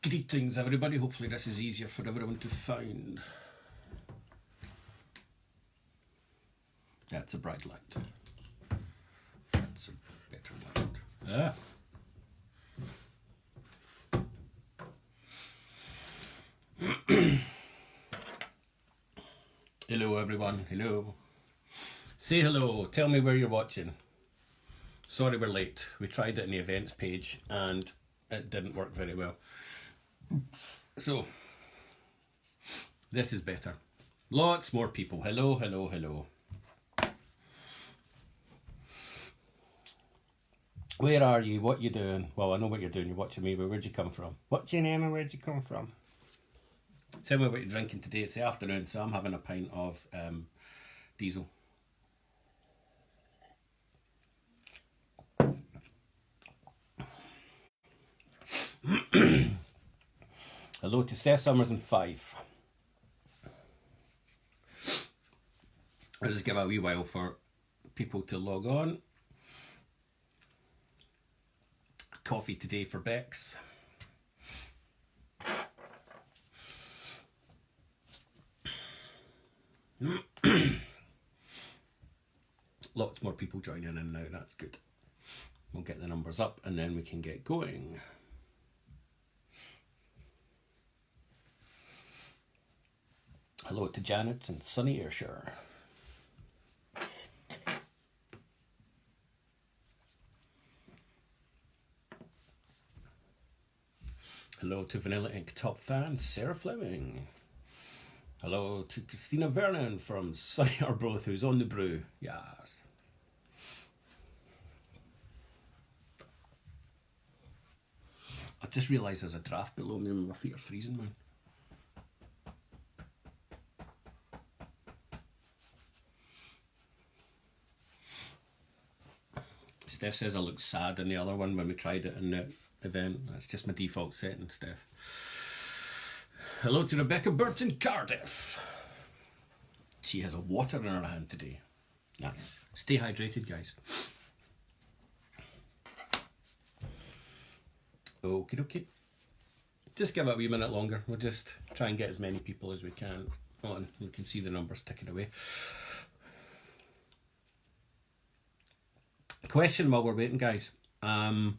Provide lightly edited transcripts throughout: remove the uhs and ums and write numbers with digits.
Greetings everybody, hopefully this is easier for everyone to find. That's a bright light. That's a better light. Hello everyone, hello. Say hello, tell me where you're watching. Sorry we're late, we tried it in the events page and it didn't work very well. So, this is better. Lots more people. Hello, hello, hello. Where are you? What you doing? Well, I know what you're doing. You're watching me, but where'd you come from? What's your name and where'd you come from? Tell me what you're drinking today. It's the afternoon, so I'm having a pint of diesel. Hello to Steph Summers and 5. I'll just give a wee while for people to log on. Coffee today for Bex. Lots more people joining in now, that's good. We'll get the numbers up and then we can get going. Hello to Janet and sunny Ayrshire. Hello to Vanilla Ink top fan Sarah Fleming. Hello to Christina Vernon from Sunny Arbroath, who's on the brew. Yes. I just realised there's a draft below me and my feet are freezing, man. Steph says I look sad in the other one when we tried it in the event. That's just my default setting, Steph. Hello to Rebecca Burton Cardiff. She has a water in her hand today. Nice. Stay hydrated, guys. Okie dokie. Just give it a wee minute longer. We'll just try and get as many people as we can on. You can see the numbers ticking away. Question while we're waiting, guys. Do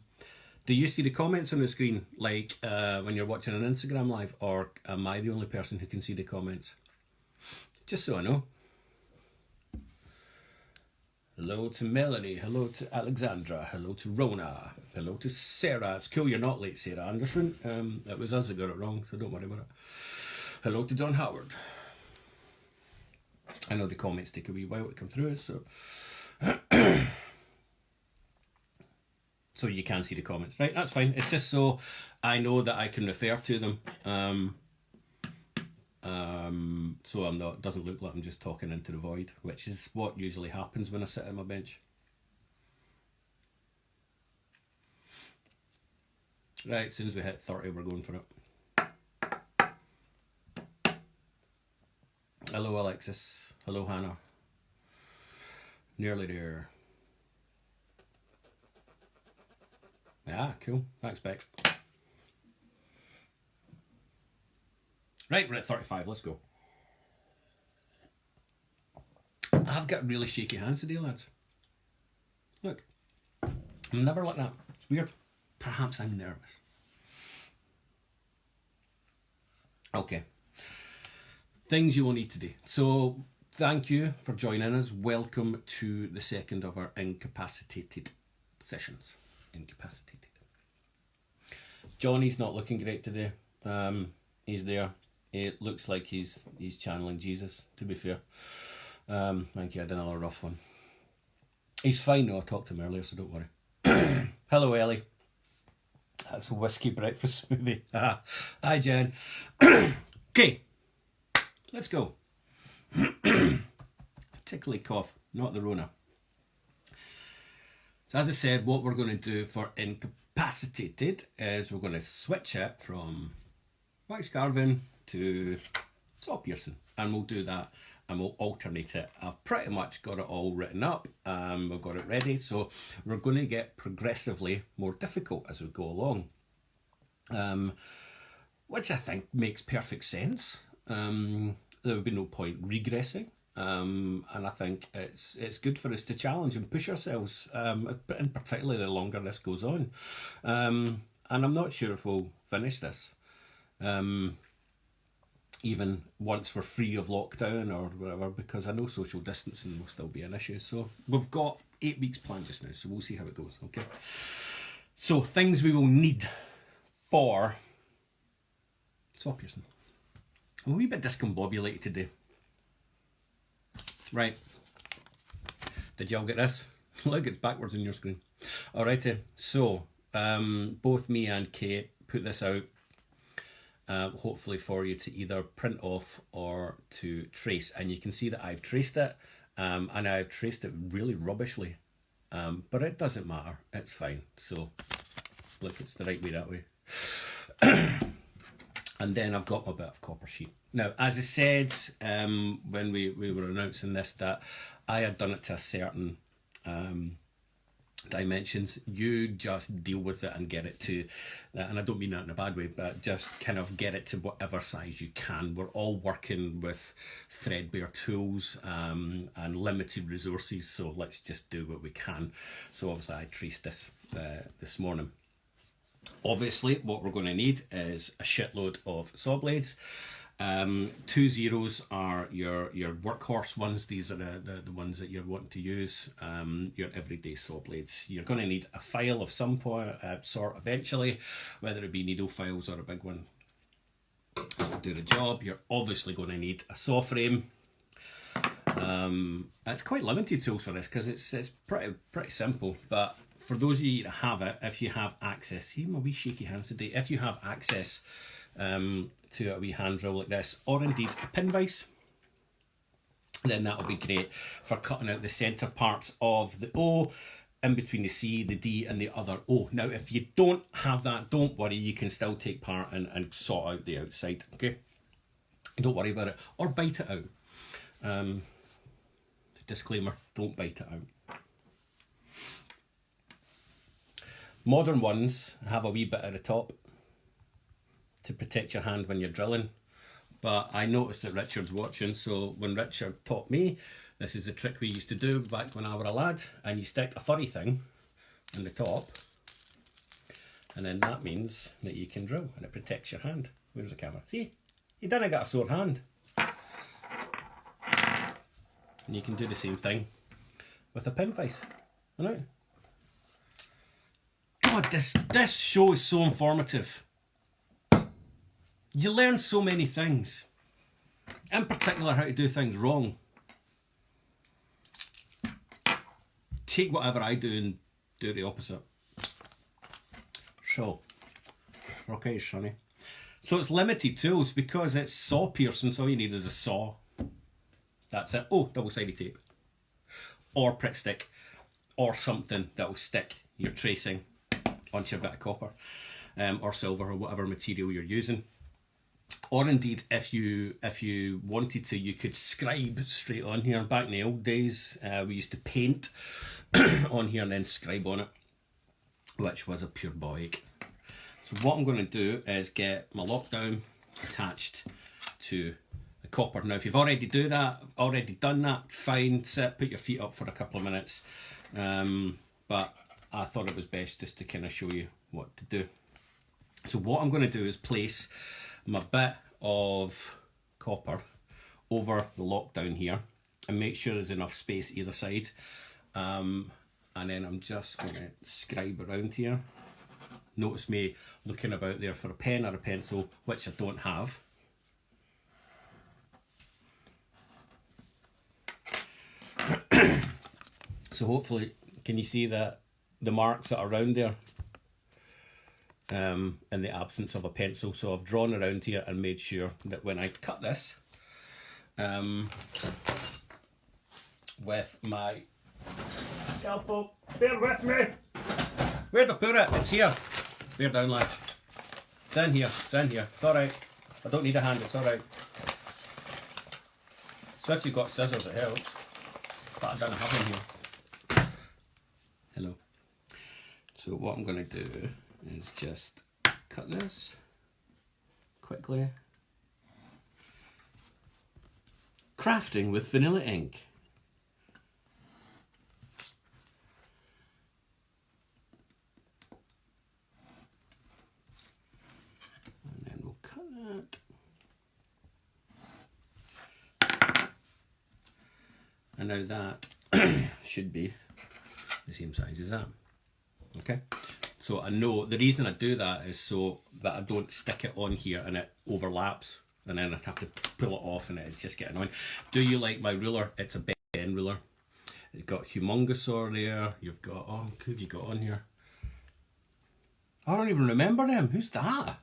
you see the comments on the screen like when you're watching an Instagram live, or am I the only person who can see the comments? Just so I know. Hello to Melanie, hello to Alexandra, hello to Rona, hello to Sarah. It's cool you're not late, Sarah Anderson. It was us that got it wrong, so don't worry about it. Hello to Don Howard. I know the comments take a wee while to come through, so... So you can see the comments, right? That's fine. It's just so I know that I can refer to them. So I'm not, doesn't look like I'm just talking into the void, which is what usually happens when I sit on my bench. Right, as soon as we hit 30, we're going for it. Hello, Alexis. Hello, Hannah. Nearly there. Ah, cool. Thanks, Bex. Right, we're at 35. Let's go. I've got really shaky hands today, lads. Look. I'm never like that. It's weird. Perhaps I'm nervous. Okay. Things you will need to do. So, thank you for joining us. Welcome to the second of our incapacitated sessions. Incapacitated. Johnny's not looking great today. He's there. It looks like he's channeling Jesus, to be fair. Thank you, I had another rough one. He's fine though, I talked to him earlier, so don't worry. Hello, Ellie. That's a whiskey breakfast smoothie. Hi, Jen. Okay, let's go. Particularly cough, not the Rona. So as I said, what we're going to do for incapacitated is we're going to switch it from wax carving to saw piercing, and we'll do that and we'll alternate it. I've pretty much got it all written up, we've got it ready, so we're going to get progressively more difficult as we go along. which I think makes perfect sense. There would be no point regressing. And I think it's good for us to challenge and push ourselves, and particularly the longer this goes on. And I'm not sure if we'll finish this, even once we're free of lockdown or whatever, because I know social distancing will still be an issue. So we've got 8 weeks planned just now, so we'll see how it goes. Okay. So things we will need for saw piercing. I'm a wee bit discombobulated today. Right. Did y'all get this? Look, it's backwards on your screen. Alrighty. So, both me and Kate put this out, hopefully for you to either print off or to trace. And you can see that I've traced it, and I've traced it really rubbishly. But it doesn't matter. It's fine. So, look, it's the right way that way. And then I've got my bit of copper sheet. Now, as I said when we were announcing this, that I had done it to a certain dimensions. You just deal with it and get it to, and I don't mean that in a bad way, but just kind of get it to whatever size you can. We're all working with threadbare tools and limited resources, so let's just do what we can. So obviously I traced this this morning. Obviously, what we're going to need is a shitload of saw blades. 2 zeros are your workhorse ones. These are the ones that you're wanting to use, your everyday saw blades. You're going to need a file of some sort eventually, whether it be needle files or a big one to do the job. You're obviously going to need a saw frame. It's quite limited tools for this because it's pretty simple, but for those of you that have it, if you have access, see my wee shaky hands today, if you have access to a wee hand drill like this, or indeed a pin vise, then that'll be great for cutting out the centre parts of the O, in between the C, the D and the other O. Now if you don't have that, don't worry, you can still take part and sort out the outside, okay? Don't worry about it, or bite it out. Disclaimer, don't bite it out. Modern ones have a wee bit at the top to protect your hand when you're drilling, but I noticed that Richard's watching, so when Richard taught me, this is a trick we used to do back when I was a lad, and you stick a furry thing on the top, and then that means that you can drill and it protects your hand. Where's the camera? See, you didn't get a sore hand. And you can do the same thing with a pin vise. I know. God, this show is so informative. You learn so many things. In particular, how to do things wrong. Take whatever I do and do the opposite. So, okay, Sonny. So it's limited tools because it's saw piercing, so all you need is a saw. That's it. Oh, double-sided tape. Or Pritt stick. Or something that will stick your tracing onto your bit of copper or silver or whatever material you're using. Or indeed, if you wanted to, you could scribe straight on here. Back in the old days, we used to paint on here and then scribe on it, which was a pure ball ache. So what I'm going to do is get my lockdown attached to the copper. Now, if you've already done that, fine, sit, put your feet up for a couple of minutes. But I thought it was best just to kind of show you what to do. So what I'm going to do is place my bit of copper over the lockdown here and make sure there's enough space either side. And then I'm just going to scribe around here. Notice me looking about there for a pen or a pencil, which I don't have. So hopefully, can you see that the marks that are around there in the absence of a pencil? So I've drawn around here and made sure that when I cut this with my scalpel, bear with me. Where'd I put it? It's here. Bear down, lads. It's in here. It's in here. It's alright. I don't need a hand. It's alright. So if you've got scissors, it helps. But I don't have them here. Hello. So what I'm going to do is just cut this quickly. Crafting with vanilla ink. And then we'll cut that. And now that should be the same size as that. Okay, so I know the reason I do that is so that I don't stick it on here and it overlaps and then I have to pull it off and it's just getting annoying. Do you like my ruler? It's a Ben ruler. It's got Humongousaur there. You've got, oh, who have you got on here? I don't even remember them. Who's that?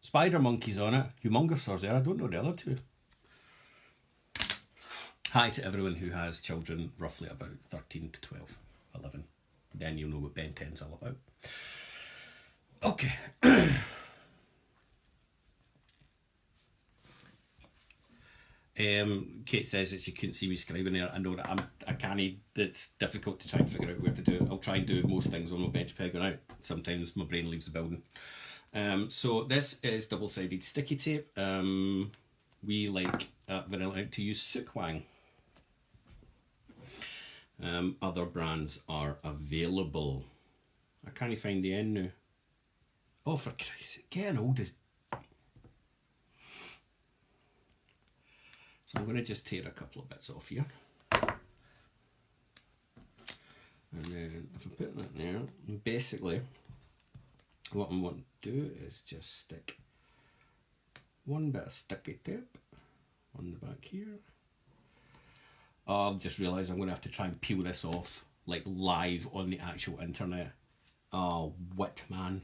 Spider Monkey's on it. Humongousaur's there. I don't know the other two. Hi to everyone who has children roughly about 13 to 12, 11. Then you'll know what Ben 10's all about. Okay. Kate says that she couldn't see me scribing there. I know that I can't. It's difficult to try and figure out where to do it. I'll try and do most things on my bench peg when out. Sometimes my brain leaves the building. So this is double-sided sticky tape. We like at Vanilla Ink to use Sukwang. Other brands are available. I can't find the end now. Oh, for Christ's sake, getting old is... So I'm going to just tear a couple of bits off here. And then if I put that there, basically what I want to do is just stick one bit of sticky tape on the back here. Oh, I've just realised I'm going to have to try and peel this off like live on the actual internet. Oh, wit, man.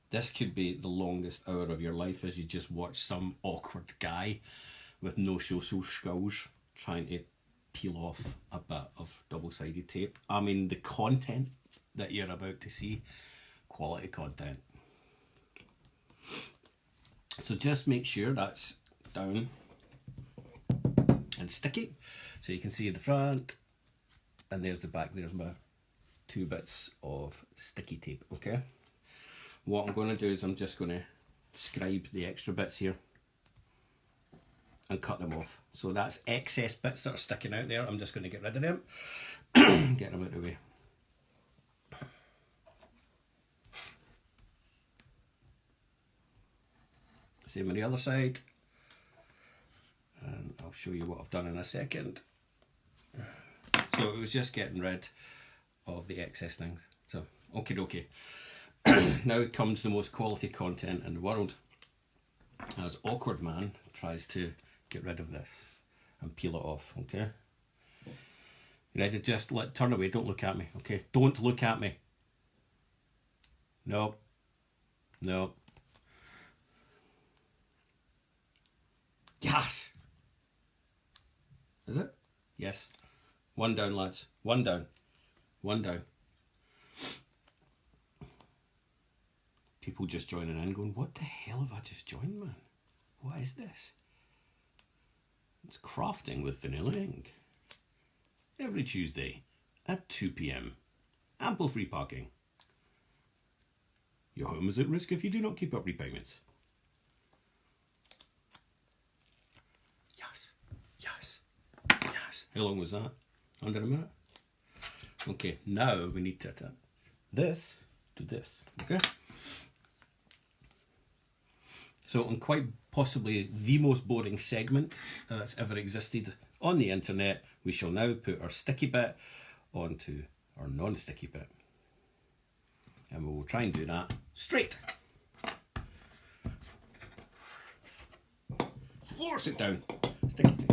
This could be the longest hour of your life as you just watch some awkward guy with no social skills trying to peel off a bit of double-sided tape. I mean, the content that you're about to see, quality content. So just make sure that's down and sticky. So you can see the front and there's the back. There's my 2 bits of sticky tape, okay? What I'm going to do is I'm just going to scribe the extra bits here and cut them off. So that's excess bits that are sticking out there. I'm just going to get rid of them. Get them out of the way. Same on the other side. And I'll show you what I've done in a second. So it was just getting rid of the excess things. So, okie dokie. Now comes the most quality content in the world. As Awkward Man tries to get rid of this and peel it off, okay? You ready? Just turn away, don't look at me, okay? Don't look at me. No. No. Yes! Is it? Yes. One down, lads. One down. One down. People just joining in going, what the hell have I just joined, man? What is this? It's Crafting with Vanilla Ink. Every Tuesday at 2 PM. Ample free parking. Your home is at risk if you do not keep up repayments. Yes. Yes. Yes. How long was that? Under a minute? Okay, now we need to attach this to this. Okay? So on quite possibly the most boring segment that's ever existed on the internet, we shall now put our sticky bit onto our non-sticky bit. And we will try and do that straight. Force it down. Sticky tape.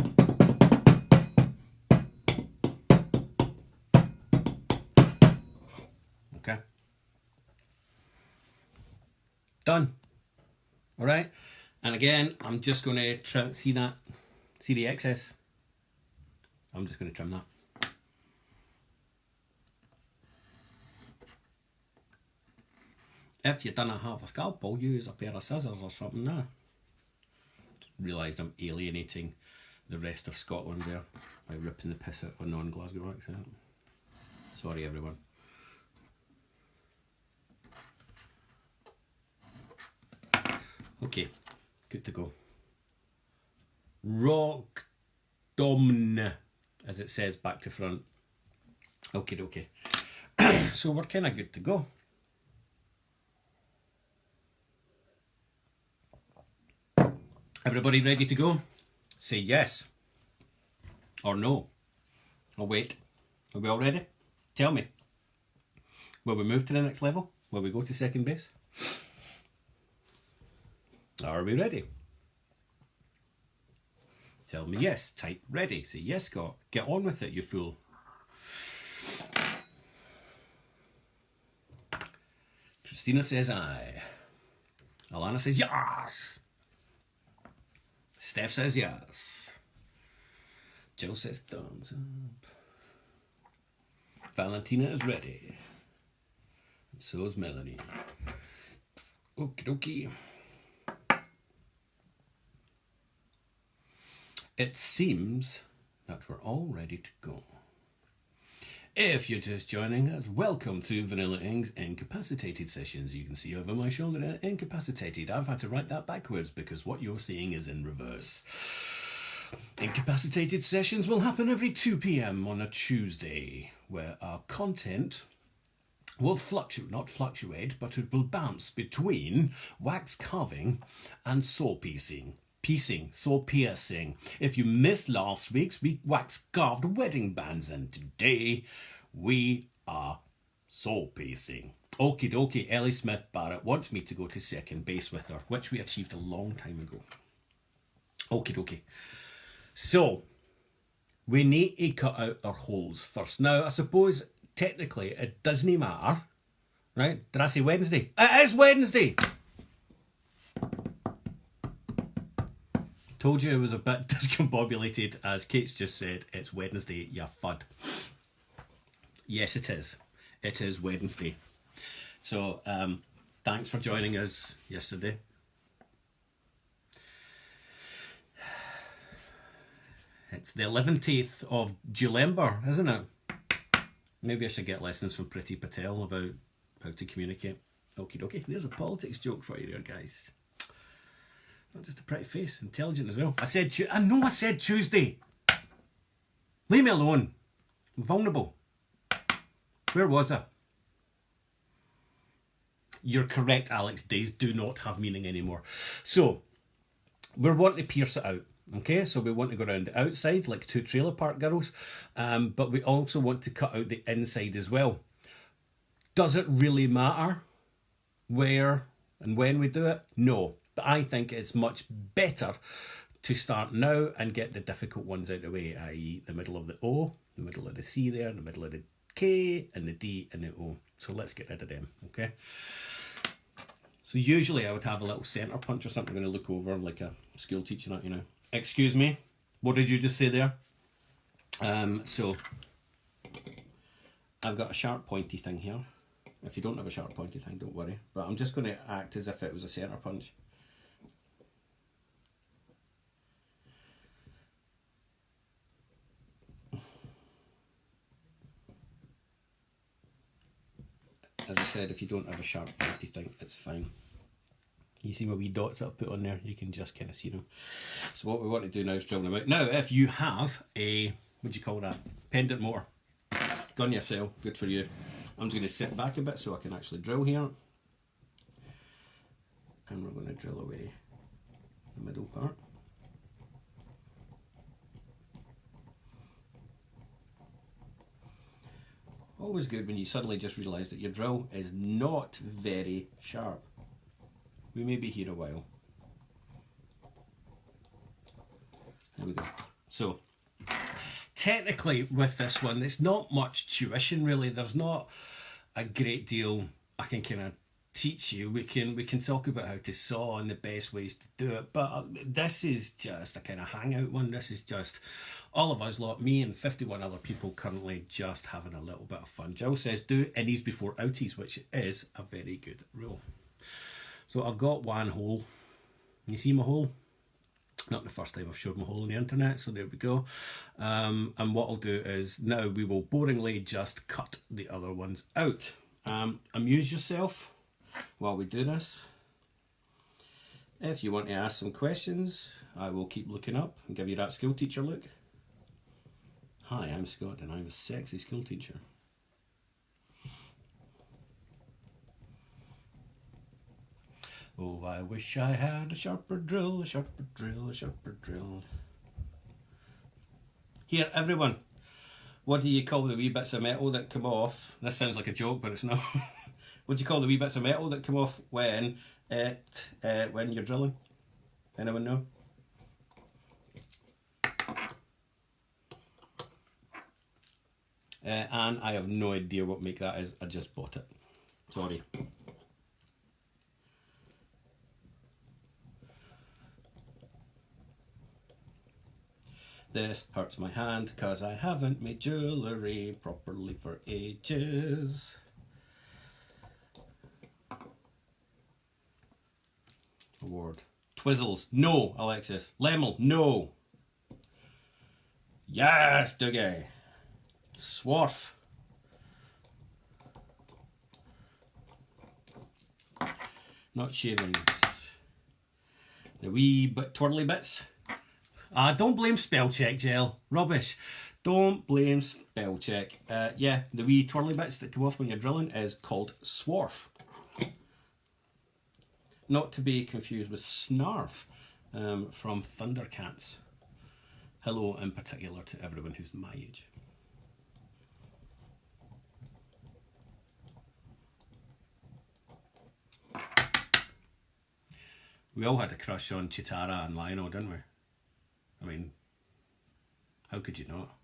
Okay. Done. All right, and again, I'm just going to trim. See that? See the excess? I'm just going to trim that. If you don't have a scalpel, use a pair of scissors or something. Now, realised I'm alienating the rest of Scotland there by ripping the piss out of a non-Glasgow accent. Sorry, everyone. Okay, good to go. Rock Domn, as it says back to front. Okay, okay. So we're kind of good to go. Everybody ready to go? Say yes. Or no. Or wait. Are we all ready? Tell me. Will we move to the next level? Will we go to second base? Are we ready? Tell me yes. Type ready. Say yes, Scott. Get on with it, you fool. Christina says aye. Alana says yes. Steph says yes. Jill says thumbs up. Valentina is ready. And so is Melanie. Okie dokie. It seems that we're all ready to go. If you're just joining us, welcome to Vanilla Ing's Incapacitated sessions. You can see over my shoulder there, Incapacitated. I've had to write that backwards because what you're seeing is in reverse. Incapacitated sessions will happen every 2 p.m. on a Tuesday, where our content will not fluctuate, but it will bounce between wax carving and saw piecing. Saw piercing. If you missed last week's, we wax carved wedding bands, and today we are saw piecing. Okie dokie, Ellie Smith Barrett wants me to go to second base with her, which we achieved a long time ago. Okie dokie. So, we need to cut out our holes first. Now, I suppose, technically, it doesn't matter, right? Did I say Wednesday? It is Wednesday! Told you it was a bit discombobulated, as Kate's just said, it's Wednesday, you fud. Yes, it is. It is Wednesday. So, thanks for joining us yesterday. It's the 11th of Julember, isn't it? Maybe I should get lessons from Priti Patel about how to communicate. Okie dokie. There's a politics joke for you there, guys. Not just a pretty face, intelligent as well. I said Tuesday. Leave me alone. I'm vulnerable. Where was I? You're correct, Alex. Days do not have meaning anymore. So, we're wanting to pierce it out. Okay, so we want to go around the outside like two trailer park girls, but we also want to cut out the inside as well. Does it really matter where and when we do it? No, but I think it's much better to start now and get the difficult ones out of the way, i.e. the middle of the O, the middle of the C there, the middle of the K, and the D and the O. So let's get rid of them, okay? So usually I would have a little centre punch or something. I'm going to look over like a school teacher, you know. Excuse me, what did you just say there? So, I've got a sharp pointy thing here. If you don't have a sharp pointy thing, don't worry. But I'm just going to act as if it was a centre punch. As I said, if you don't have a sharp pointy thing, it's fine. You see my wee dots that I've put on there? You can just kind of see them. So what we want to do now is drill them out. Now, if you have a, what do you call that? Pendant motor. Gun yourself, good for you. I'm just going to sit back a bit so I can actually drill here. And we're going to drill away the middle part. Always good when you suddenly just realise that your drill is not very sharp. We may be here a while. There we go. So, technically with this one, it's not much tuition really. There's not a great deal I can kind of teach you. We can talk about how to saw and the best ways to do it, but this is just a kind of hangout one. This is just all of us lot, me and 51 other people currently just having a little bit of fun. Jill says do innies before outies, which is a very good rule. So I've got one hole. You see my hole? Not the first time I've showed my hole on the internet, so there we go. And what I'll do is now we will boringly just cut the other ones out. Amuse yourself while we do this. If you want to ask some questions, I will keep looking up and give you that school teacher look. Hi, I'm Scott and I'm a sexy school teacher. Oh, I wish I had a sharper drill, a sharper drill, a sharper drill. Here, everyone, what do you call the wee bits of metal that come off? This sounds like a joke, but it's not. What do you call the wee bits of metal that come off when you're drilling? Anyone know? And I have no idea what make that is. I just bought it. Sorry. This hurts my hand because I haven't made jewellery properly for ages. Award. Twizzles. No, Alexis. Lemel. No. Yes, Dougie. Swarf. Not shavings. The wee twirly bits. Don't blame spell check, Gel. Rubbish. Don't blame spell check. Yeah, the wee twirly bits that come off when you're drilling is called swarf. Not to be confused with snarf from Thundercats. Hello in particular to everyone who's my age. We all had a crush on Chitara and Lionel, didn't we? I mean, how could you not?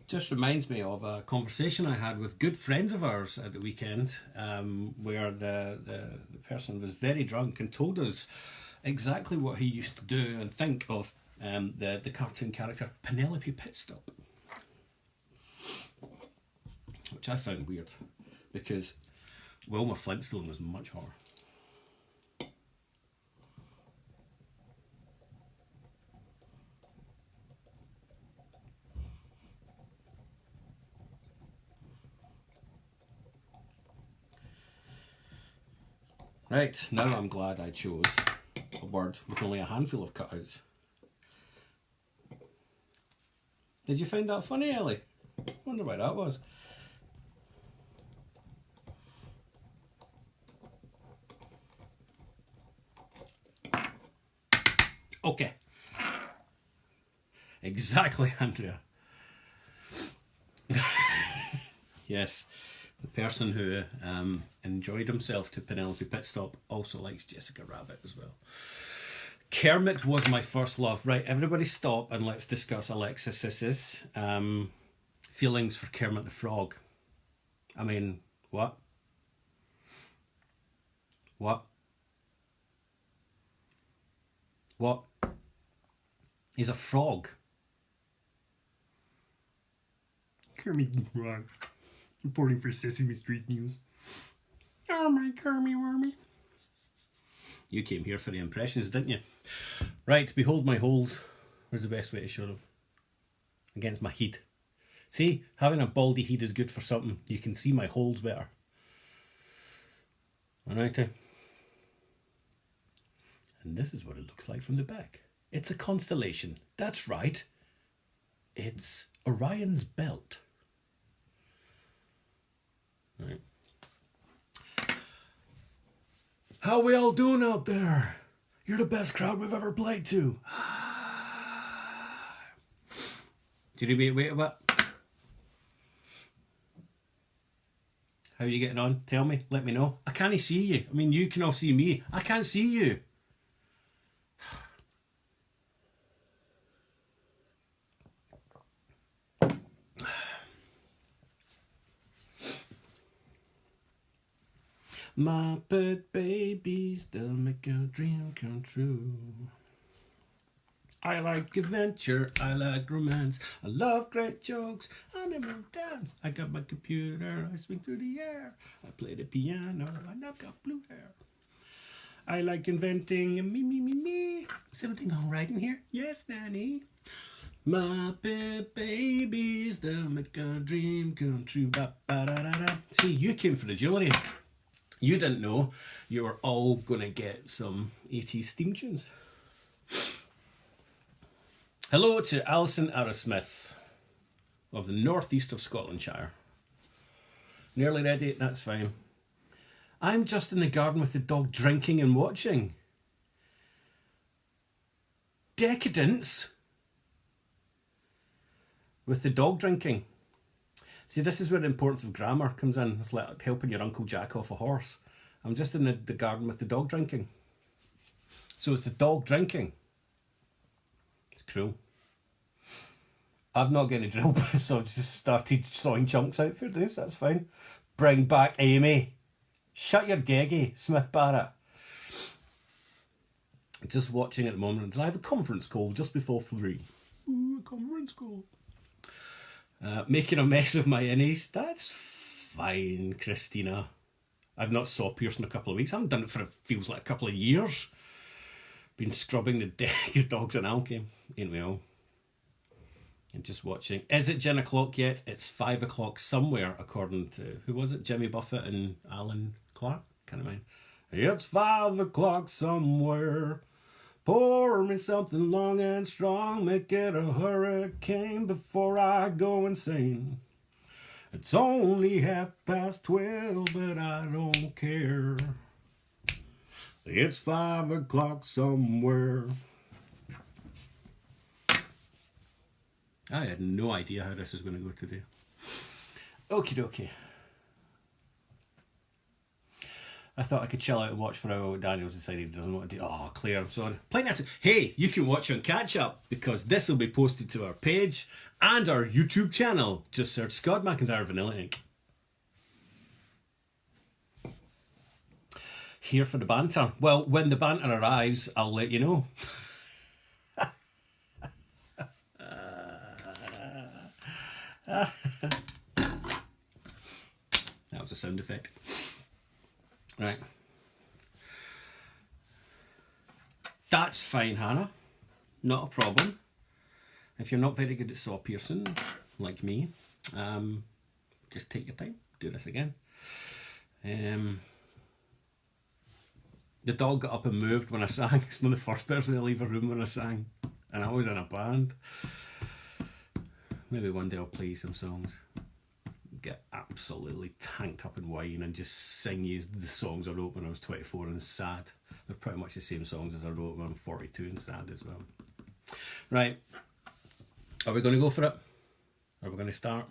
Just reminds me of a conversation I had with good friends of ours at the weekend, where the person was very drunk and told us exactly what he used to do and think of the cartoon character Penelope Pitstop, which I found weird because Wilma Flintstone was much hotter. Right, now I'm glad I chose a word with only a handful of cutouts. Did you find that funny, Ellie? Wonder why that was. Okay. Exactly, Andrea. Yes. The person who enjoyed himself to Penelope Pitstop also likes Jessica Rabbit as well. Kermit was my first love. Right, everybody stop and let's discuss Alexis's feelings for Kermit the Frog. I mean, what? What? What? He's a frog. Kermit the Frog. Reporting for Sesame Street News. Oh my Kermit Wormy. You came here for the impressions, didn't you? Right, behold my holes. Where's the best way to show them? Against my heat. See, having a baldy heat is good for something. You can see my holes better. Alright. And this is what it looks like from the back. It's a constellation. That's right. It's Orion's Belt. Right. How we all doing out there? You're the best crowd we've ever played to. Did you wait a bit? How are you getting on? Tell me. Let me know. I can't see you. I mean, you can all see me. I can't see you. Muppet babies, they'll make your dream come true. I like adventure, I like romance, I love great jokes, animal dance. I got my computer, I swing through the air, I play the piano, and I've got blue hair. I like inventing. Me. Is everything all right in here? Yes, Nanny. My baby's the make a dream come true. Ba, ba, da, da, da. See, you came for the jewellery. You didn't know you were all going to get some 80s theme tunes. Hello to Alison Arrowsmith of the northeast of Scotlandshire. Nearly ready? That's fine. I'm just in the garden with the dog drinking and watching. Decadence? With the dog drinking. See, this is where the importance of grammar comes in. It's like helping your Uncle Jack off a horse. I'm just in the garden with the dog drinking. So it's the dog drinking. It's cruel. I've not got any drill bits, so I've just started sawing chunks out for this. That's fine. Bring back Amy. Shut your geggy, Smith Barrett. Just watching at the moment. I have a conference call just before 3. Ooh, a conference call. Making a mess of my innies. That's fine, Christina. I've not saw Pierce in a couple of weeks. I haven't done it for it feels like a couple of years. Been scrubbing your dogs and alky. Ain't we all? I'm just watching. Is it gin o'clock yet? It's 5 o'clock somewhere, according to, who was it? Jimmy Buffett and Alan Clark? Can't mind. It's 5 o'clock somewhere. Pour me something long and strong. Make it a hurricane before I go insane. It's only 12:30, but I don't care. It's 5 o'clock somewhere. I had no idea how this is going to go today. Okie dokie. I thought I could chill out and watch for a while. Daniel's decided he doesn't want to do. Oh, Claire, I'm sorry. Hey, you can watch on Catch Up because this will be posted to our page and our YouTube channel. Just search Scott McIntyre Vanilla Ink. Here for the banter. Well, when the banter arrives, I'll let you know. That was a sound effect. Right. That's fine, Hannah. Not a problem. If you're not very good at saw piercing, like me, just take your time. Do this again. The dog got up and moved when I sang. It's not the first person to leave a room when I sang. And I was in a band. Maybe one day I'll play you some songs. Get absolutely tanked up in wine and just sing you the songs I wrote when I was 24 and sad. They're pretty much the same songs as I wrote when I'm 42 and sad as well. Right. Are we going to go for it? Are we going to start?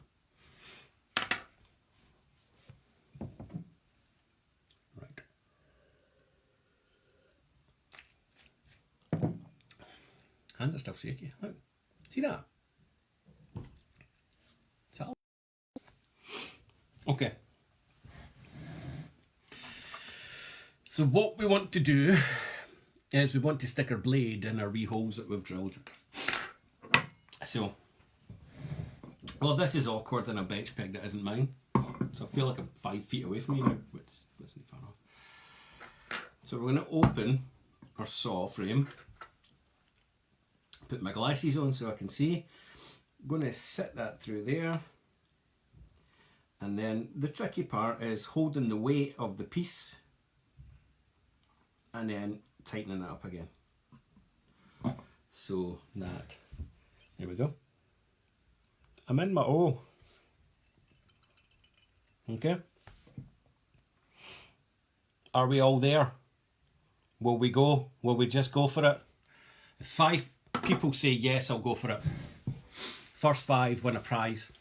Right. Hands are still shaky. Look. See that? Okay. So what we want to do is we want to stick our blade in our wee holes that we've drilled. So, well, this is awkward in a bench peg that isn't mine. So I feel like I'm 5 feet away from you now, which isn't far off. So we're going to open our saw frame. Put my glasses on so I can see. I'm going to sit that through there. And then the tricky part is holding the weight of the piece and then tightening it up again. So that, there we go. I'm in my O. Okay. Are we all there? Will we go? Will we just go for it? If 5 people say yes, I'll go for it. First 5 win a prize.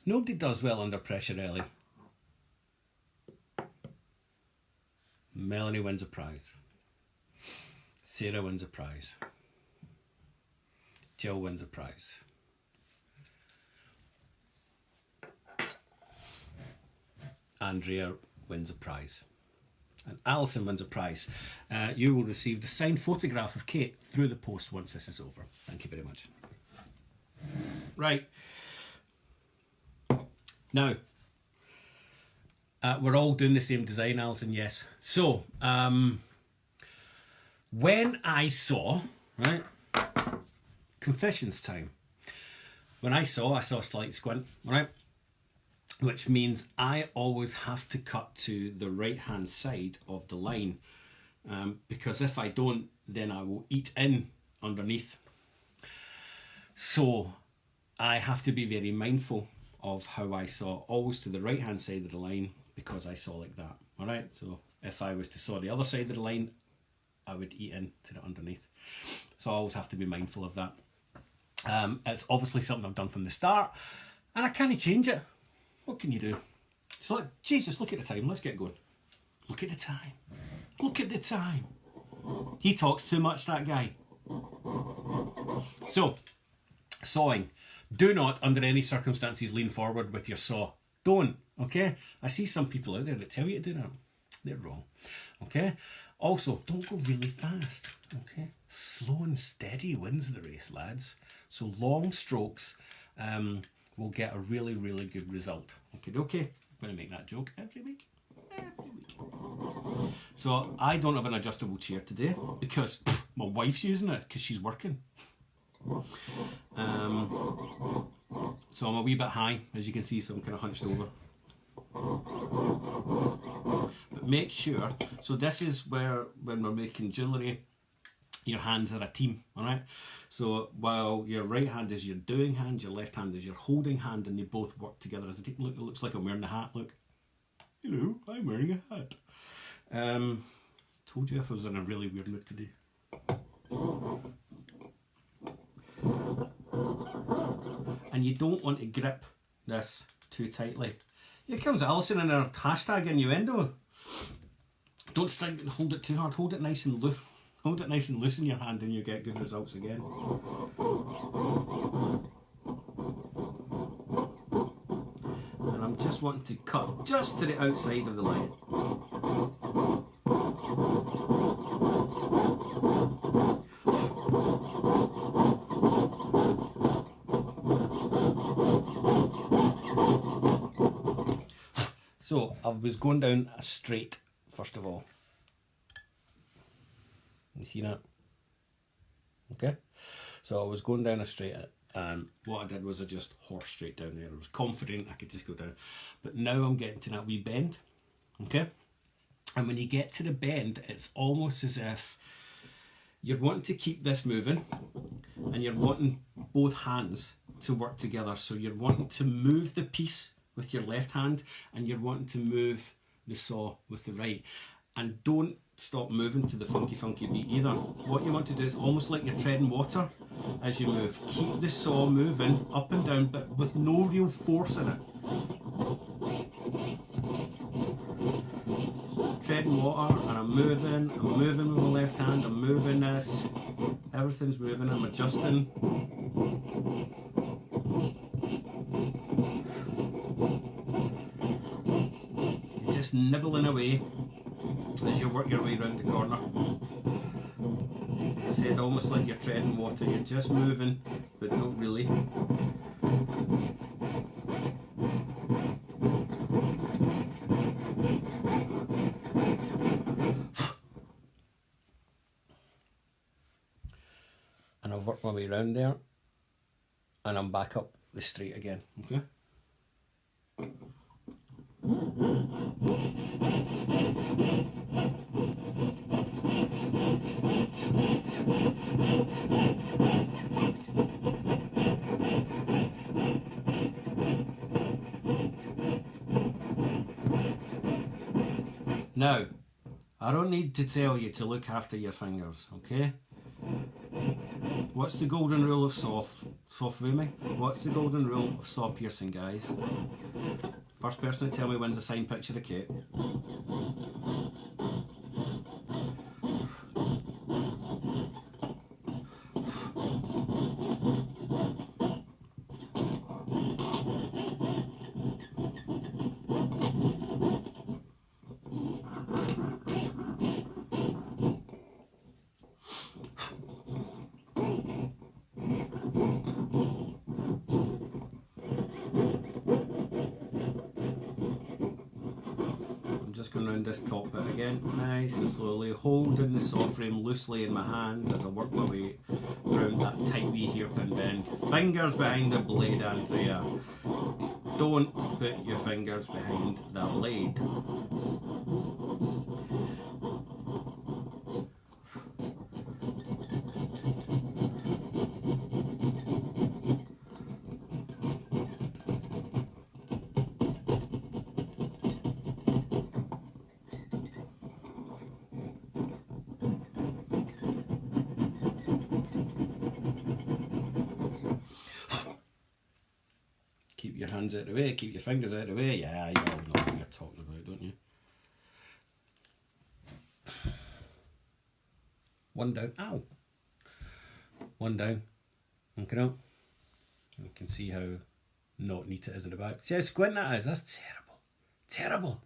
Nobody does well under pressure, Ellie. Melanie wins a prize. Sarah wins a prize. Jill wins a prize. Andrea wins a prize. And Alison wins a prize. You will receive the signed photograph of Kate through the post once this is over. Thank you very much. Right. Now, we're all doing the same design, Alison, yes. So, when I saw, right, confessions time. When I saw a slight squint, right? Which means I always have to cut to the right hand side of the line, because if I don't, then I will eat in underneath. So I have to be very mindful of how I saw, always to the right hand side of the line, because I saw like that. All right, so if I was to saw the other side of the line, I would eat into the underneath. So I always have to be mindful of that. It's obviously something I've done from the start, and I can't change it. What can you do? So look, Jesus, look at the time. Let's get going. Look at the time. Look at the time. He talks too much, that guy. So, sawing. Do not, under any circumstances, lean forward with your saw. Don't, okay? I see some people out there that tell you to do that. They're wrong, okay? Also, don't go really fast, okay? Slow and steady wins the race, lads. So long strokes will get a really, really good result. Okay, I'm going to make that joke every week. So I don't have an adjustable chair today because my wife's using it because she's working. So I'm a wee bit high, as you can see, so I'm kind of hunched over. But make sure, so this is where, when we're making jewellery, your hands are a team, alright? So while your right hand is your doing hand, your left hand is your holding hand, and they both work together as a team. Look, it looks like I'm wearing a hat, look. Hello, I'm wearing a hat. Told you if I was in a really weird mood today. And you don't want to grip this too tightly. Here comes Alison and her hashtag innuendo. Don't strike and hold it too hard. Hold it nice and loose. Hold it nice and loose in your hand, and you get good results again. And I'm just wanting to cut just to the outside of the line. So I was going down a straight first of all. You see that? Okay. So I was going down a straight, and what I did was I just horsed straight down there. I was confident I could just go down. But now I'm getting to that wee bend. Okay. And when you get to the bend, it's almost as if you're wanting to keep this moving, and you're wanting both hands to work together. So you're wanting to move the piece with your left hand, and you're wanting to move the saw with the right. And don't stop moving to the funky beat either. What you want to do is almost like you're treading water as you move. Keep the saw moving up and down, but with no real force in it. So treading water, and I'm moving with my left hand, I'm moving this, everything's moving, I'm adjusting. You're just nibbling away as you work your way around the corner. As I said, almost like you're treading water, you're just moving, but not really. And I've worked my way around there, and I'm back up the straight again, okay? Now, I don't need to tell you to look after your fingers, okay? What's the golden rule of saw framing? What's the golden rule of saw piercing, guys? First person to tell me wins a signed picture of Kate. just going around this top bit again, nice and slowly, holding the saw frame loosely in my hand as I work my way around that tight wee hairpin bend. Fingers behind the blade, Andrea. Don't put your fingers behind the blade. Keep your hands out of the way, keep your fingers out of the way. Yeah, you all know what you're talking about, don't you? One down. Ow! One down. Okay, now you can see how not neat it is at the back. See how squint that is? That's terrible. Terrible.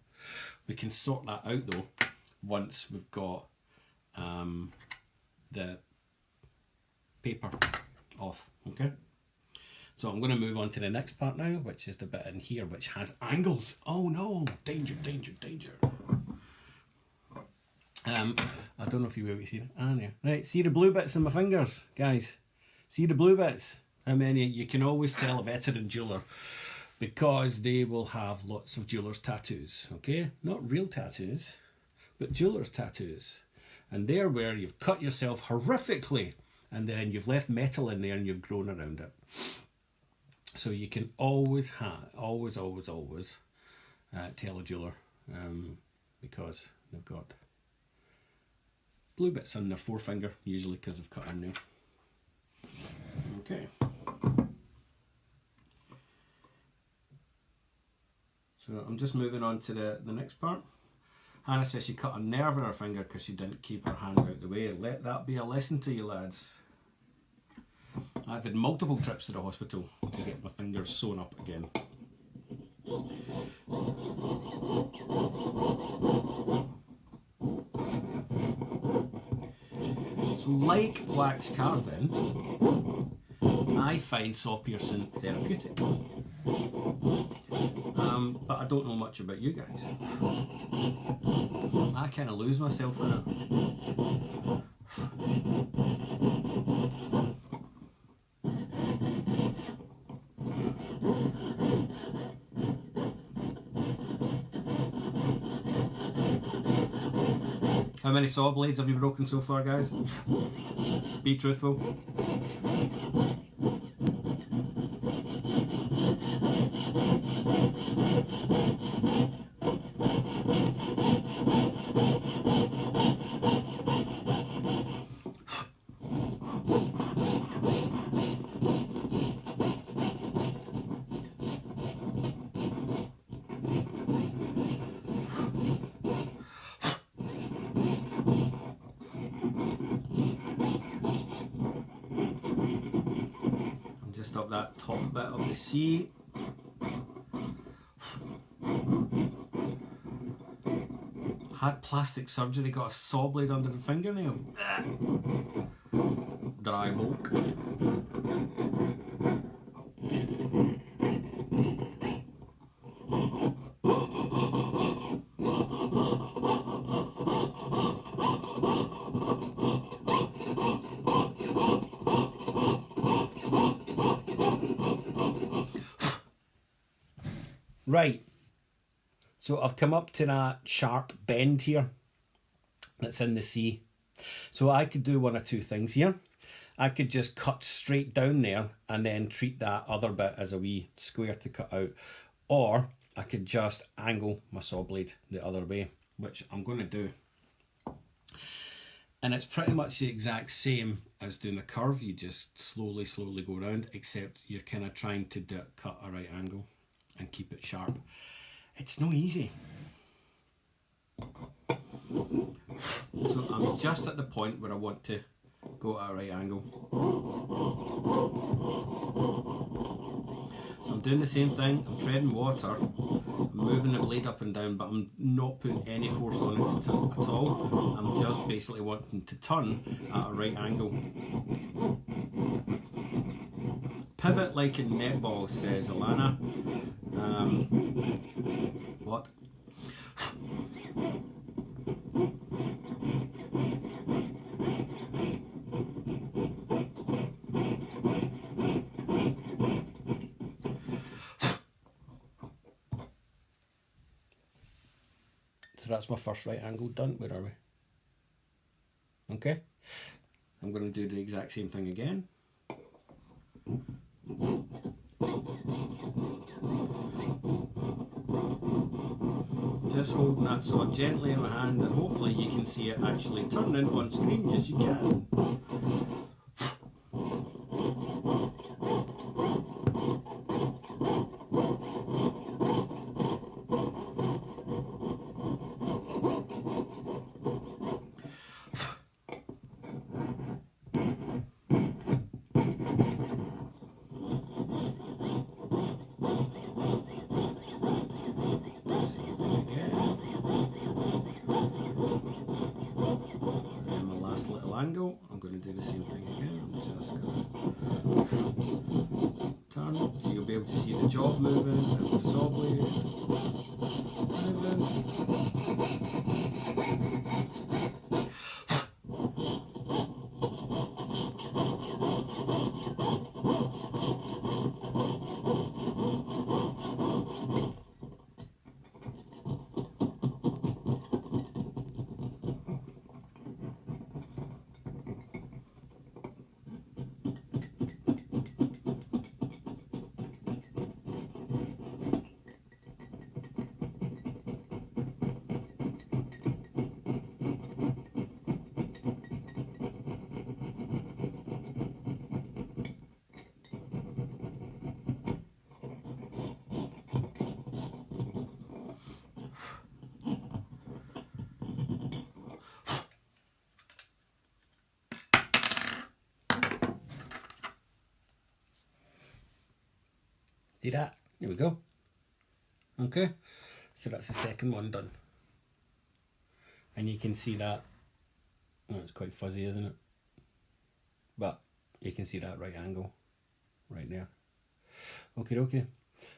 We can sort that out though once we've got the paper off. Okay. So I'm going to move on to the next part now, which is the bit in here which has angles. Oh no! Danger, danger, danger. I don't know if you will be seeing it. Ah, there. Right, see the blue bits in my fingers, guys? See the blue bits? How many? You can always tell a veteran jeweler because they will have lots of jewelers' tattoos, okay? Not real tattoos, but jewelers' tattoos. And they're where you've cut yourself horrifically and then you've left metal in there and you've grown around it. So you can always tell a jeweler because they've got blue bits on their forefinger, usually because they've cut in there. Okay. So I'm just moving on to the next part. Hannah says she cut a nerve in her finger because she didn't keep her hand out the way. Let that be a lesson to you, lads. I've had multiple trips to the hospital to get my fingers sewn up again. So like wax carving, I find saw piercing therapeutic. But I don't know much about you guys. I kind of lose myself in it. How many saw blades have you broken so far, guys? Be truthful. Just up that top bit of the C. Had plastic surgery, got a saw blade under the fingernail. Dry bulk. Right, so I've come up to that sharp bend here that's in the C. So I could do one of two things here. I could just cut straight down there and then treat that other bit as a wee square to cut out. Or I could just angle my saw blade the other way, which I'm going to do. And it's pretty much the exact same as doing a curve. You just slowly go around, except you're kind of trying to cut a right angle and keep it sharp. It's no easy. So I'm just at the point where I want to go at a right angle. So I'm doing the same thing. I'm treading water, I'm moving the blade up and down, but I'm not putting any force on it at all. I'm just basically wanting to turn at a right angle. Pivot like in netball, says Alana. What? So that's my first right angle done. Where are we? Okay. I'm going to do the exact same thing again. Just holding that saw gently in my hand, and hopefully you can see it actually turning on screen. Yes, you can. Angle. I'm going to do the same thing again. I'm just going to turn it so you'll be able to see the job moving and the saw blade moving. See that? There we go. Okay, so that's the second one done. And you can see that, oh, it's quite fuzzy, isn't it? But you can see that right angle right there. Okay.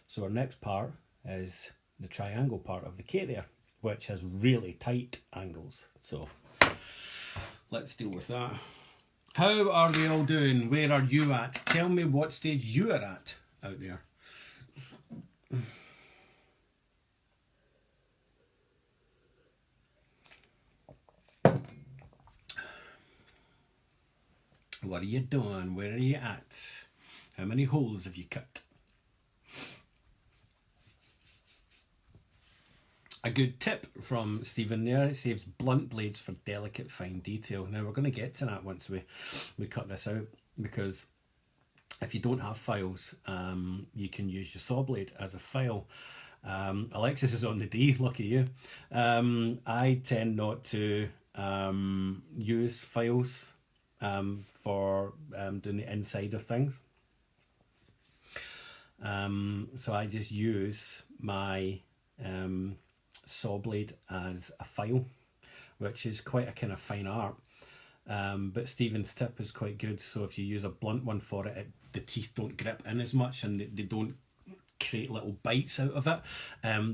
So our next part is the triangle part of the K there, which has really tight angles. So let's deal with that. How are we all doing? Where are you at? Tell me what stage you are at out there. What are you doing? Where are you at? How many holes have you cut? A good tip from Stephen there, it saves blunt blades for delicate fine detail. Now we're going to get to that once we cut this out, because if you don't have files, you can use your saw blade as a file. Alexis is on the D, lucky you. I tend not to use files for doing the inside of things. So I just use my saw blade as a file, which is quite a kind of fine art. But Stephen's tip is quite good. So if you use a blunt one for it, the teeth don't grip in as much and they don't create little bites out of it.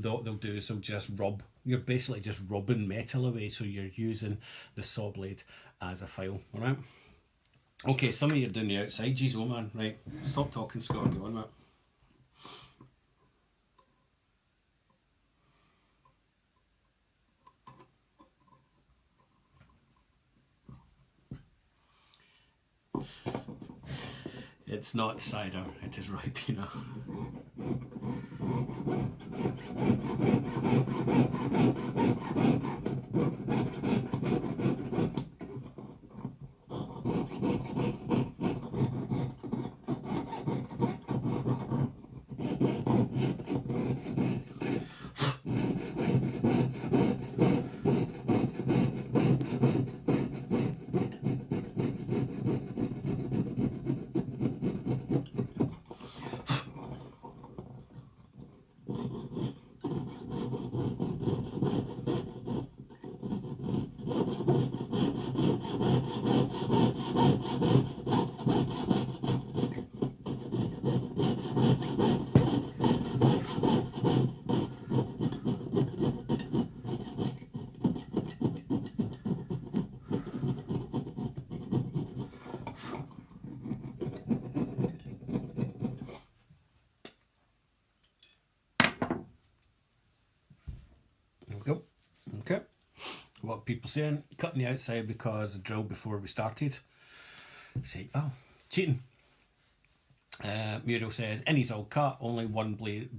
What they'll do is they'll just rub. You're basically just rubbing metal away, so you're using the saw blade as a file. All right. Okay, some of you are doing the outside. Geez, oh man, right. Stop talking, Scott, and go on, Matt. It's not cider, it is Ribena. people saying, cutting the outside because I drilled before we started. Say, oh, cheating. Muriel says, Innie's all cut, only one blade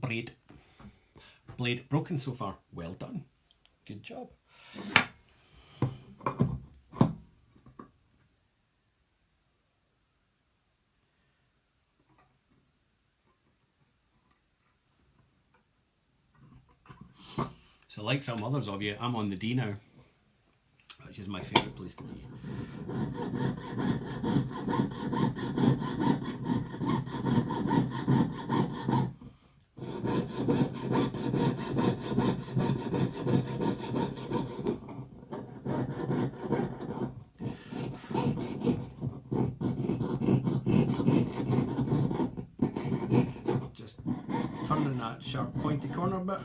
broken so far. Well done. Good job. So like some others of you, I'm on the D now, which is my favourite place to be. Just turning that sharp pointy corner bit.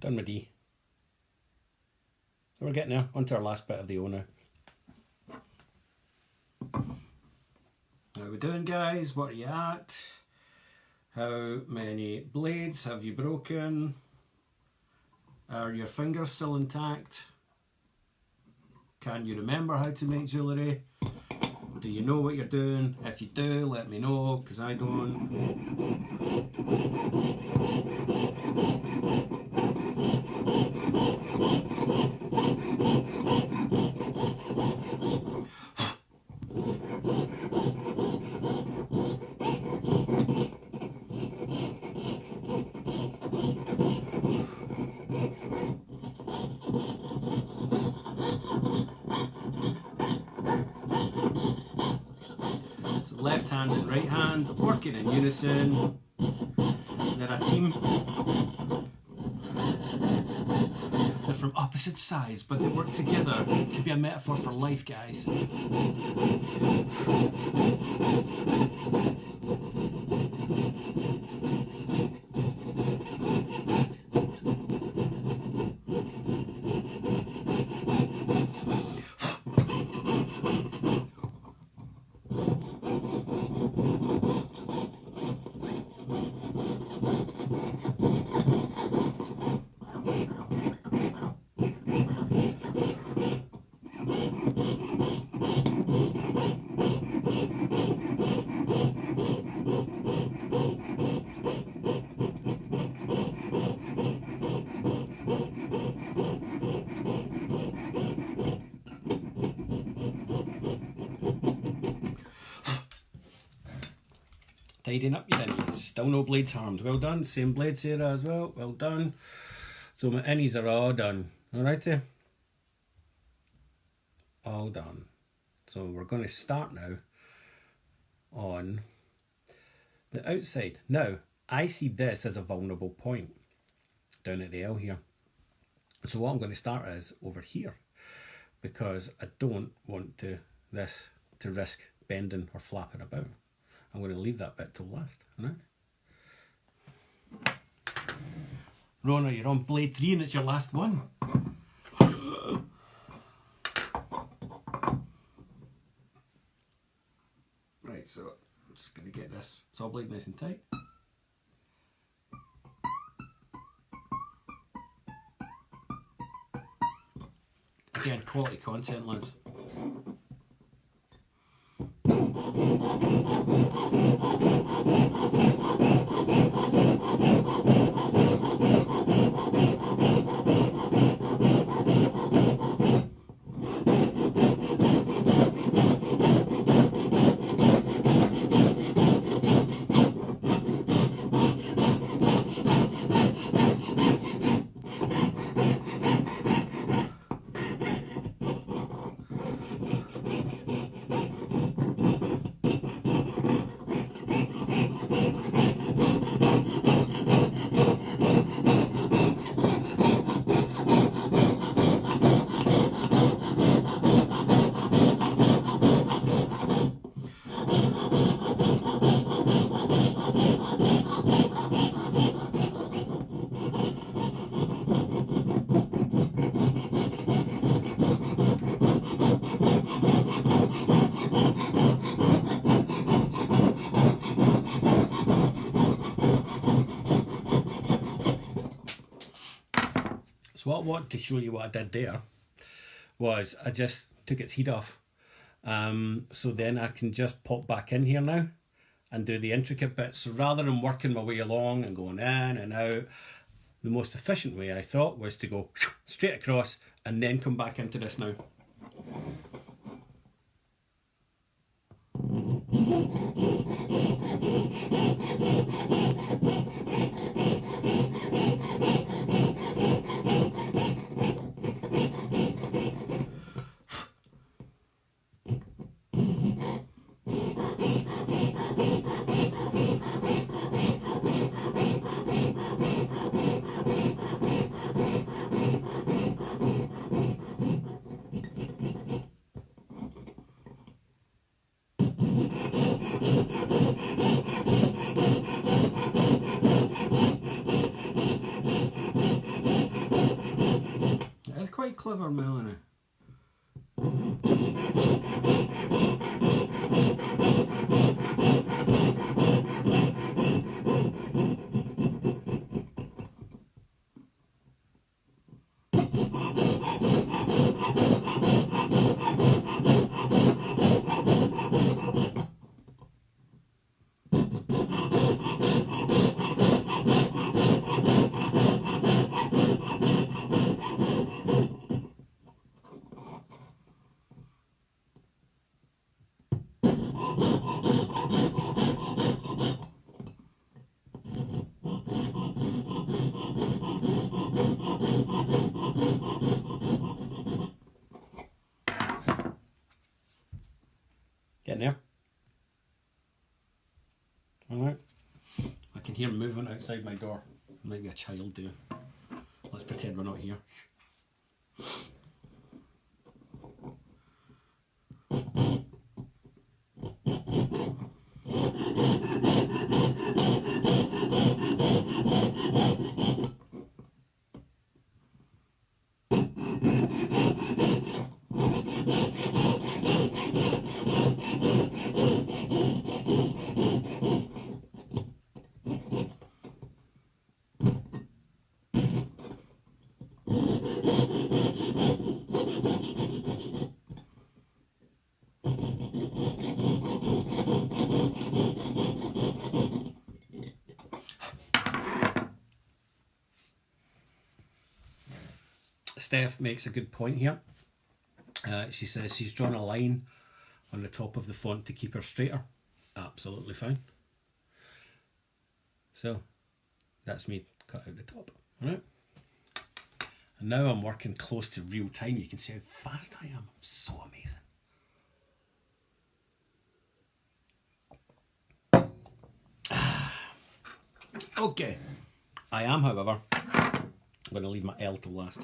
Done with D. So we're getting there, onto our last bit of the O now. How we doing, guys? What are you at? How many blades have you broken? Are your fingers still intact? Can you remember how to make jewellery? Do you know what you're doing? If you do, let me know, because I don't. So left hand and right hand working in unison. They're a team. They're from opposite sides, but they work together. It could be a metaphor for life, guys. Tidying up your innies. Still no blades harmed. Well done. Same blade Sarah as well. Well done. So my innies are all done. Alrighty. All done. So we're going to start now on the outside. Now, I see this as a vulnerable point down at the L here. So what I'm going to start is over here, because I don't want this to risk bending or flapping about. I'm going to leave that bit till last, right? Rona, you're on blade 3 and it's your last one. Right, so I'm just going to get this saw blade nice and tight. Again, quality content, lads. So what I wanted to show you what I did there was I just took its heat off. So then I can just pop back in here now and do the intricate bits. So rather than working my way along and going in and out, the most efficient way I thought was to go straight across and then come back into this now. That's quite clever, Melanie. Getting there. Alright. I can hear movement outside my door. Maybe a child doing. Let's pretend we're not here. Steph makes a good point here. She says she's drawn a line on the top of the font to keep her straighter. Absolutely fine. So that's me cut out the top. Alright. And now I'm working close to real time. You can see how fast I am. I'm so amazing. Okay. I am, however, going to leave my L to last.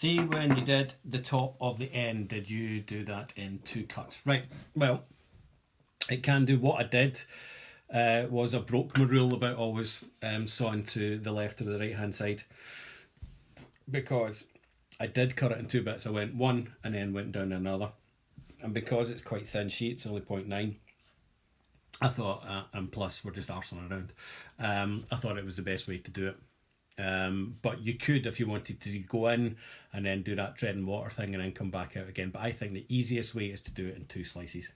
See, when you did the top of the end, did you do that in 2 cuts? Right, well, it can do. What I did was I broke my rule about always sawing to the left or the right hand side, because I did cut it in 2 bits. I went one and then went down another, and because it's quite thin sheet, it's only 0.9, I thought, and plus we're just arsing around, I thought it was the best way to do it. But you could, if you wanted to, go in and then do that tread and water thing and then come back out again. But I think the easiest way is to do it in 2 slices.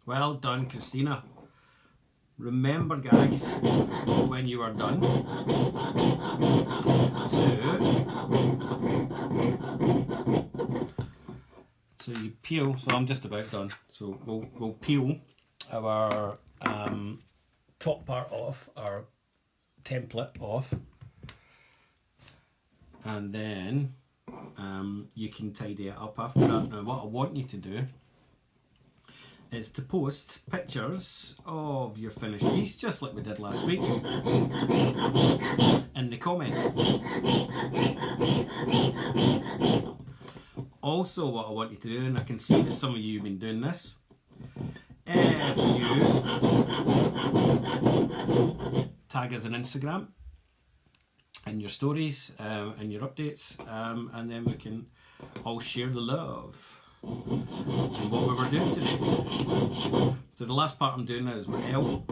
Well done, Christina. Remember, guys, when you are done, so you peel. So I'm just about done. So we'll peel our top part off, our template off, and then you can tidy it up after that. Now, what I want you to do is to post pictures of your finished piece, just like we did last week, in the comments. Also, what I want you to do, and I can see that some of you have been doing this, if you tag us on Instagram in your stories and your updates, and then we can all share the love and what we were doing today. So the last part I'm doing now is my L.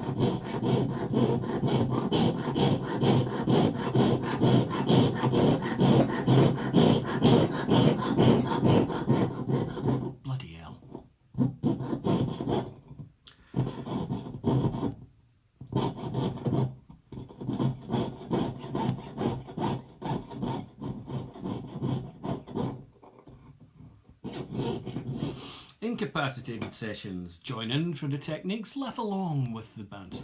Bloody hell. Incapacitated sessions. Join in for the techniques, laugh along with the banter.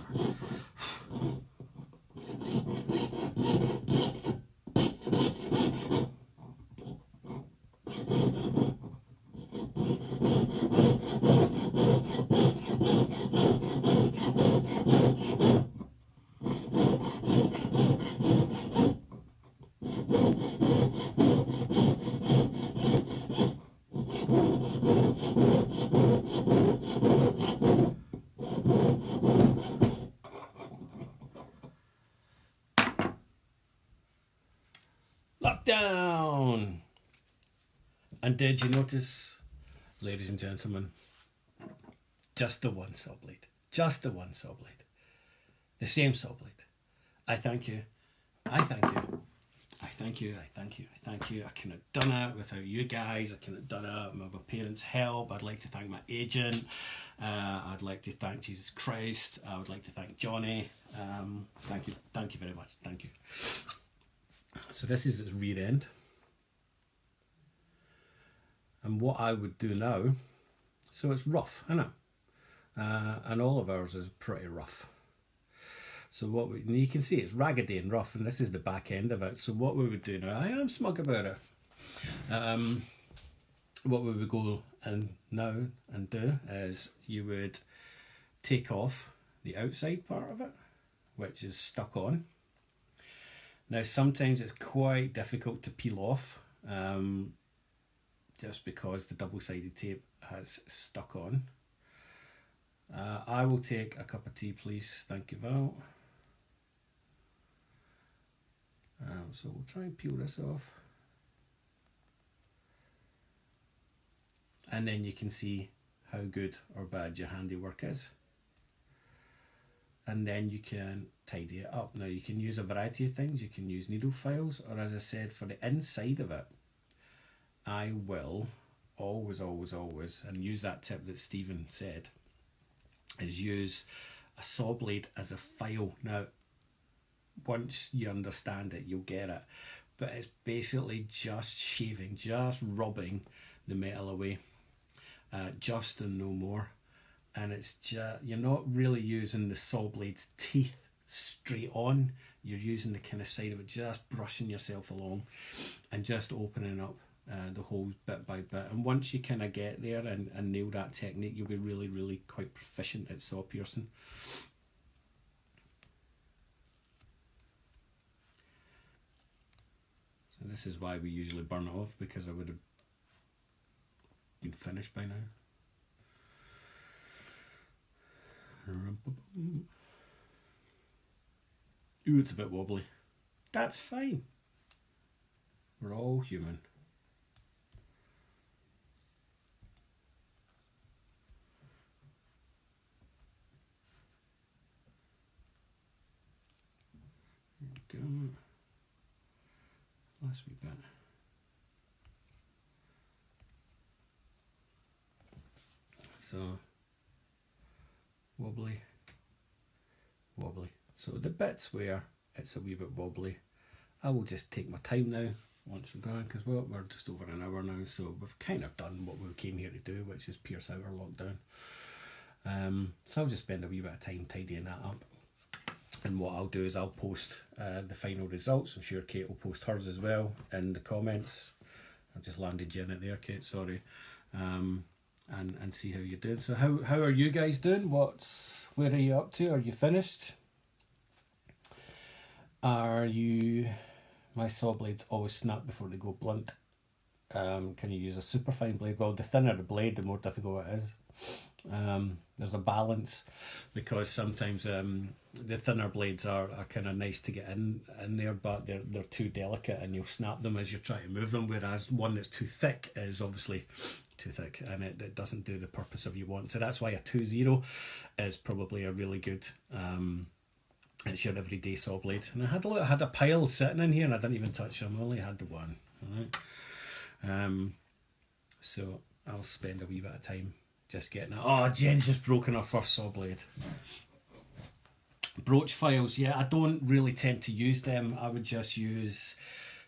Lockdown! And did you notice, ladies and gentlemen, just the one saw blade. Just the one saw blade. The same saw blade. I thank you. I thank you. I thank you. thank you, I thank you, I thank you. I couldn't have done it without you guys. I couldn't have done it with my parents' help. I'd like to thank my agent. I'd like to thank Jesus Christ. I would like to thank Johnny. Thank you very much, thank you. So this is its rear end. And what I would do now, so it's rough, isn't it? And all of ours is pretty rough. So you can see it's raggedy and rough, and this is the back end of it. So what we would do now, I am smug about it. What we would go now and do is you would take off the outside part of it, which is stuck on. Now sometimes it's quite difficult to peel off, just because the double-sided tape has stuck on. I will take a cup of tea, please. Thank you, Val. So we'll try and peel this off. And then you can see how good or bad your handiwork is. And then you can tidy it up. Now you can use a variety of things. You can use needle files, or as I said, for the inside of it, I will always, and use that tip that Stephen said, is use a saw blade as a file. Now, once you understand it, you'll get it. But it's basically just shaving, just rubbing the metal away, just and no more. And it's just, you're not really using the saw blade's teeth straight on. You're using the kind of side of it, just brushing yourself along and just opening up the holes bit by bit. And once you kind of get there and nail that technique, you'll be really, really quite proficient at saw piercing. So this is why we usually burn it off, because I would have been finished by now. Ooh, it's a bit wobbly. That's fine. We're all human. There we go. Last wee bit. So wobbly, wobbly. So the bits where it's a wee bit wobbly, I will just take my time now once we're going, because we're just over an hour now, so we've kind of done what we came here to do, which is pierce out our lockdown. So I'll just spend a wee bit of time tidying that up. And what I'll do is I'll post the final results. I'm sure Kate will post hers as well in the comments. I've just landed you in it there, Kate, sorry. And see how you're doing. So how are you guys doing? Where are you up to? Are you finished? Are you... My saw blades always snap before they go blunt. Can you use a super fine blade? Well, the thinner the blade, the more difficult it is. There's a balance, because sometimes the thinner blades are kind of nice to get in there, but they're too delicate and you'll snap them as you're trying to move them, whereas one that's too thick is obviously too thick and it doesn't do the purpose of you want. So that's why a 2-0 is probably a really good it's your everyday saw blade. And I had a pile sitting in here and I didn't even touch them. I only had the one. All right. So I'll spend a wee bit of time just getting it. Oh, Jen's just broken her first saw blade. Broach files, yeah, I don't really tend to use them. I would just use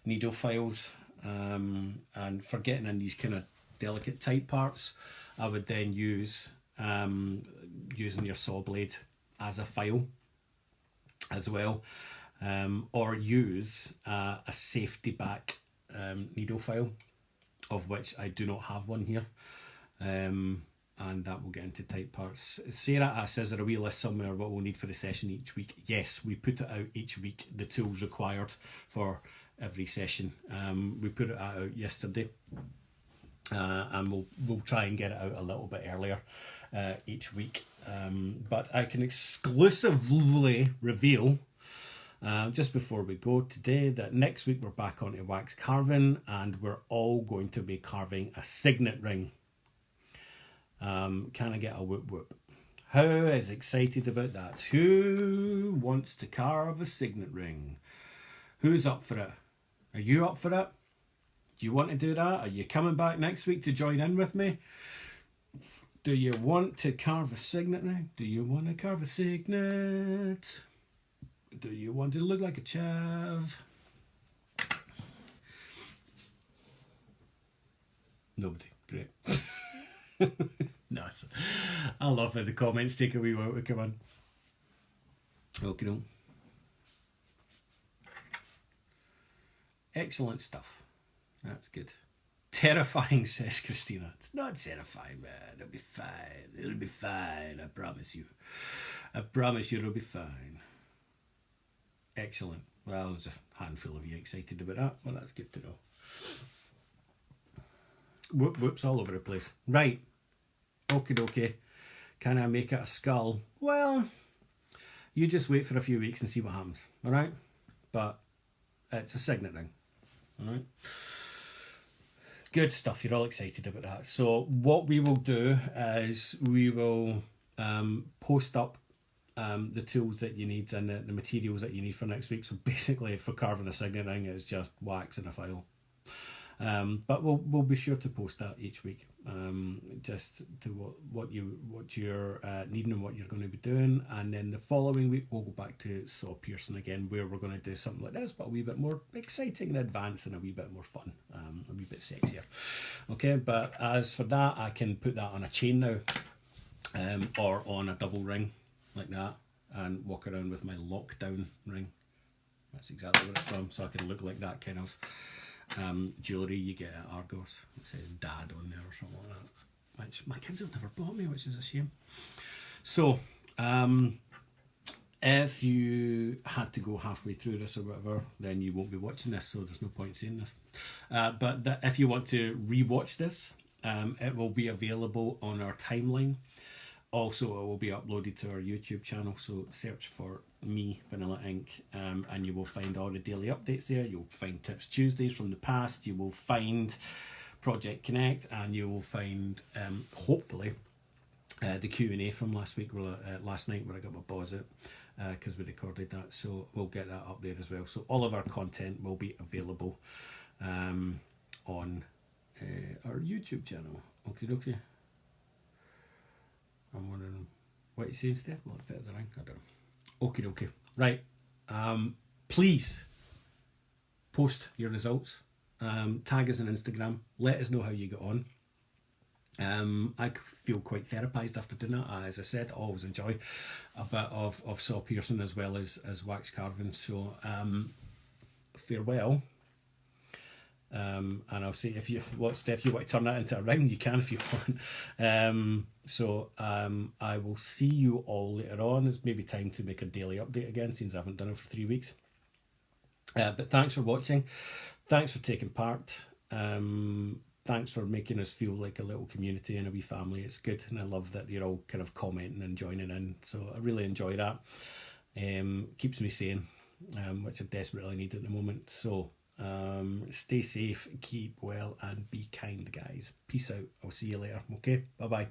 needle files. And for getting in these kind of delicate tight parts, I would then use using your saw blade as a file as well, or use a safety back needle file, of which I do not have one here. And that will get into tight parts. Sarah asks, is there a wee list somewhere what we'll need for the session each week? Yes, we put it out each week, the tools required for every session. We put it out yesterday, and we'll try and get it out a little bit earlier each week. But I can exclusively reveal, just before we go today, that next week we're back onto wax carving, and we're all going to be carving a signet ring. Can I get a whoop whoop? Who is excited about that? Who wants to carve a signet ring? Who's up for it? Are you up for it? Do you want to do that? Are you coming back next week to join in with me? Do you want to carve a signet ring? Do you want to carve a signet? Do you want to look like a chav? Nobody. Great. Nice. I love how the comments take a wee while to come in. Okay, no. Excellent stuff. That's good. Terrifying, says Christina. It's not terrifying, man. It'll be fine. It'll be fine. I promise you. I promise you it'll be fine. Excellent. Well, there's a handful of you excited about that. Well, that's good to know. Whoops, all over the place. Right. Okie dokie. Can I make it a skull? Well, you just wait for a few weeks and see what happens. Alright? But it's a signet ring. Alright? Good stuff. You're all excited about that. So what we will do is we will post up the tools that you need and the materials that you need for next week. So basically for carving a signet ring, it's just wax in a file. But we'll be sure to post that each week, just to what you're needing and what you're going to be doing, and then the following week we'll go back to saw piercing again, where we're going to do something like this, but a wee bit more exciting in advance and a wee bit more fun, a wee bit sexier. Okay, but as for that, I can put that on a chain now, or on a double ring like that, and walk around with my lockdown ring. That's exactly what it's from, so I can look like that kind of jewellery you get at Argos. It says dad on there or something like that, which my kids have never bought me, which is a shame. So if you had to go halfway through this or whatever, then you won't be watching this, so there's no point saying this, but if you want to re-watch this, it will be available on our timeline. Also, it will be uploaded to our YouTube channel, so search for me, Vanilla Ink, and you will find all the daily updates there. You'll find Tips Tuesdays from the past, you will find Project Connect, and you will find, hopefully, the Q&A from last week, last night, where I got my buzz out, because we recorded that, so we'll get that up there as well. So all of our content will be available on our YouTube channel. Okay. I'm wondering what you saying, Steph? What fit as a ring? I don't know. Okie dokie. Right. Please post your results. Tag us on Instagram. Let us know how you get on. I feel quite therapized after doing that. As I said, I always enjoy a bit of saw piercing as well as wax carving. So farewell. And I'll say, if you want, Steph, you want to turn that into a ring, you can if you want. I will see you all later on. It's maybe time to make a daily update again, since I haven't done it for 3 weeks. But thanks for watching. Thanks for taking part. Thanks for making us feel like a little community and a wee family. It's good, and I love that you're all kind of commenting and joining in. So I really enjoy that. Keeps me sane, which I desperately need at the moment. So stay safe, keep well, and be kind, guys. Peace out. I'll see you later. Okay, bye bye.